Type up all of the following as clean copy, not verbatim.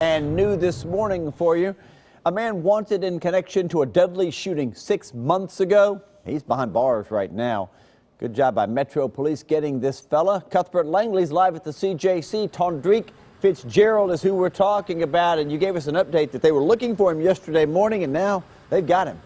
And new this morning for you, a man wanted in connection to a deadly shooting 6 months ago. He's behind bars right now. Good job by Metro Police getting this fella. Cuthbert Langley's live at the CJC. Tondreek Fitzgerald is who we're talking about, and you gave us an update that they were looking for him yesterday morning, and now they've got him.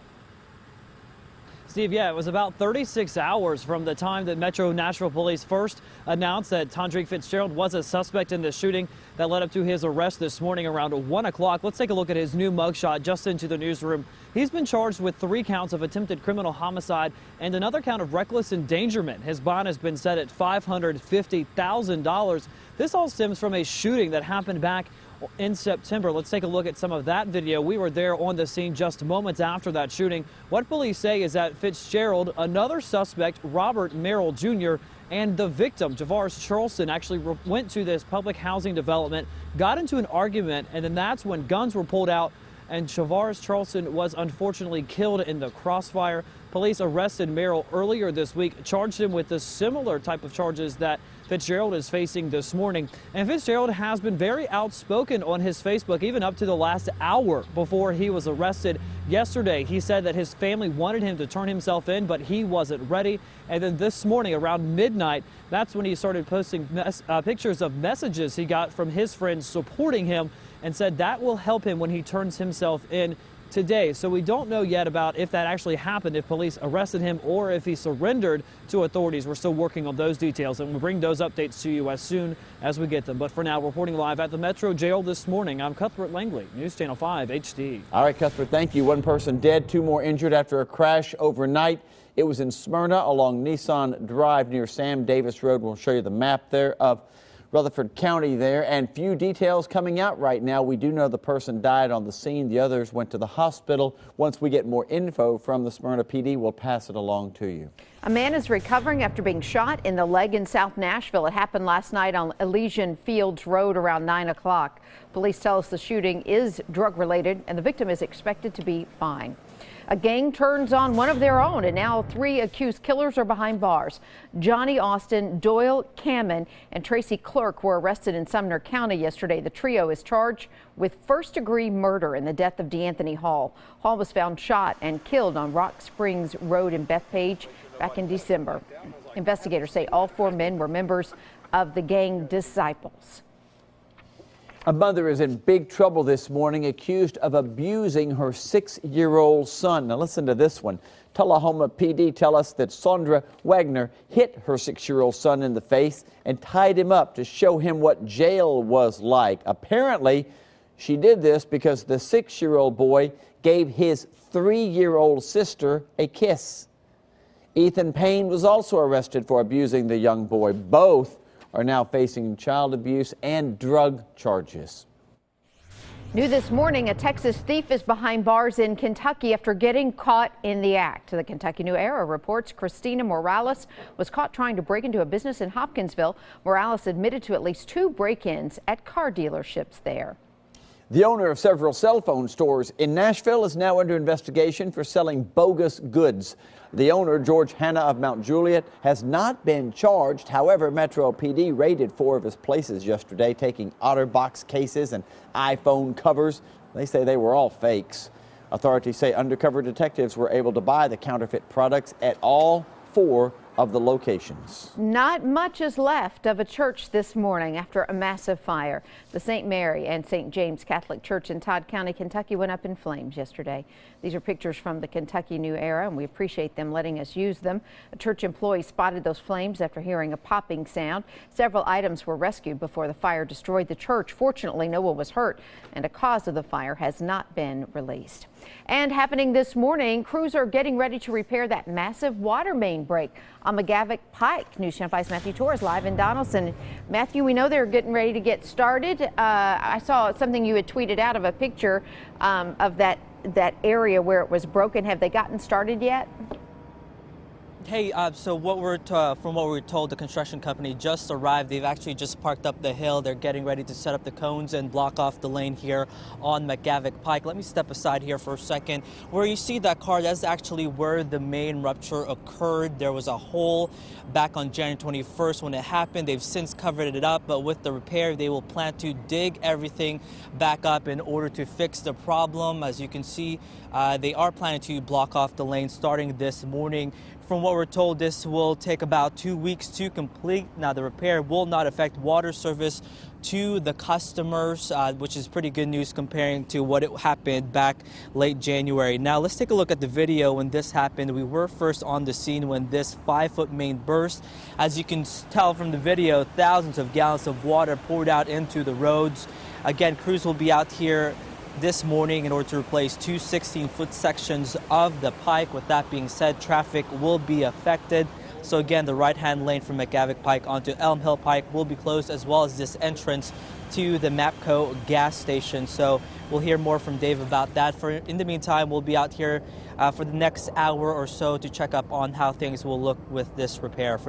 Steve, yeah, it was about 36 hours from the time that Metro Nashville Police first announced that Tondreek Fitzgerald was a suspect in the shooting that led up to his arrest this morning around 1 o'clock. Let's take a look at his new mugshot just into the newsroom. He's been charged with 3 counts of attempted criminal homicide and another count of reckless endangerment. His bond has been set at $550,000. This all stems from a shooting that happened back in September. Let's take a look at some of that video. We were there on the scene just moments after that shooting. What police say is that Fitzgerald, another suspect, Robert Merrill Jr., and the victim, Javaris Charleston, actually went to this public housing development, got into an argument, and then that's when guns were pulled out, and Javaris Charleston was unfortunately killed in the crossfire. Police arrested Merrill earlier this week, charged him with the similar type of charges that Fitzgerald is facing this morning. And Fitzgerald has been very outspoken on his Facebook, even up to the last hour before he was arrested yesterday. He said that his family wanted him to turn himself in, but he wasn't ready. And then this morning around midnight, that's when he started posting pictures of messages he got from his friends supporting him, and said that will help him when he turns himself in today. So we don't know yet about if that actually happened, if police arrested him, or if he surrendered to authorities. We're still working on those details, and we'll bring those updates to you as soon as we get them. But for now, reporting live at the Metro Jail this morning, I'm Cuthbert Langley, News Channel 5 HD. All right, Cuthbert, thank you. 1 person dead, 2 more injured after a crash overnight. It was in Smyrna along Nissan Drive near Sam Davis Road. We'll show you the map there of Rutherford County there, and few details coming out right now. We do know the person died on the scene. The others went to the hospital. Once we get more info from the Smyrna PD, we'll pass it along to you. A man is recovering after being shot in the leg in South Nashville. It happened last night on Elysian Fields Road around 9 o'clock. Police tell us the shooting is drug-related, and the victim is expected to be fine. A gang turns on one of their own, and now 3 accused killers are behind bars. Johnny Austin, Doyle Cammon, and Tracy Clerk were arrested in Sumner County yesterday. The trio is charged with first-degree murder in the death of DeAnthony Hall. Hall was found shot and killed on Rock Springs Road in Bethpage back in December. Investigators say all 4 men were members of the gang Disciples. A mother is in big trouble this morning, accused of abusing her 6-year-old son. Now listen to this one. Tullahoma PD tell us that Sandra Wagner hit her 6-year-old son in the face and tied him up to show him what jail was like. Apparently, she did this because the 6-year-old boy gave his 3-year-old sister a kiss. Ethan Payne was also arrested for abusing the young boy. Both are now facing child abuse and drug charges. New this morning, a Texas thief is behind bars in Kentucky after getting caught in the act. The Kentucky New Era reports Christina Morales was caught trying to break into a business in Hopkinsville. Morales admitted to at least 2 break-ins at car dealerships there. The owner of several cell phone stores in Nashville is now under investigation for selling bogus goods. The owner, George Hanna of Mount Juliet, has not been charged. However, Metro PD raided 4 of his places yesterday, taking OtterBox cases and iPhone covers. They say they were all fakes. Authorities say undercover detectives were able to buy the counterfeit products at all 4 of the locations. Not much is left of a church this morning after a massive fire. The St. Mary and St. James Catholic Church in Todd County, Kentucky went up in flames yesterday. These are pictures from the Kentucky New Era, and we appreciate them letting us use them. A church employee spotted those flames after hearing a popping sound. Several items were rescued before the fire destroyed the church. Fortunately, no one was hurt, and a cause of the fire has not been released. And happening this morning, crews are getting ready to repair that massive water main break on McGavick Pike. News Channel 5's Matthew Torres live in Donaldson. Matthew, we know they're getting ready to get started. I saw something you had tweeted out of a picture of that area where it was broken. Have they gotten started yet? Hey, so from what we're told, the construction company just arrived. They've actually just parked up the hill. They're getting ready to set up the cones and block off the lane here on McGavick Pike. Let me step aside here for a second. Where you see that car, that's actually where the main rupture occurred. There was a hole back on January 21st when it happened. They've since covered it up, but with the repair, they will plan to dig everything back up in order to fix the problem. As you can see, they are planning to block off the lane starting this morning. From what we're told, this will take about 2 weeks to complete. Now, the repair will not affect water service to the customers, which is pretty good news comparing to what happened back late January. Now, let's take a look at the video when this happened. We were first on the scene when this 5-foot main burst. As you can tell from the video, thousands of gallons of water poured out into the roads. Again, crews will be out here this morning in order to replace two 16-foot sections of the pike. With that being said, traffic will be affected. So again, the right-hand lane from McGavick Pike onto Elm Hill Pike will be closed, as well as this entrance to the MAPCO gas station. So we'll hear more from Dave about that. In the meantime, we'll be out here for the next hour or so to check up on how things will look with this repair. For now,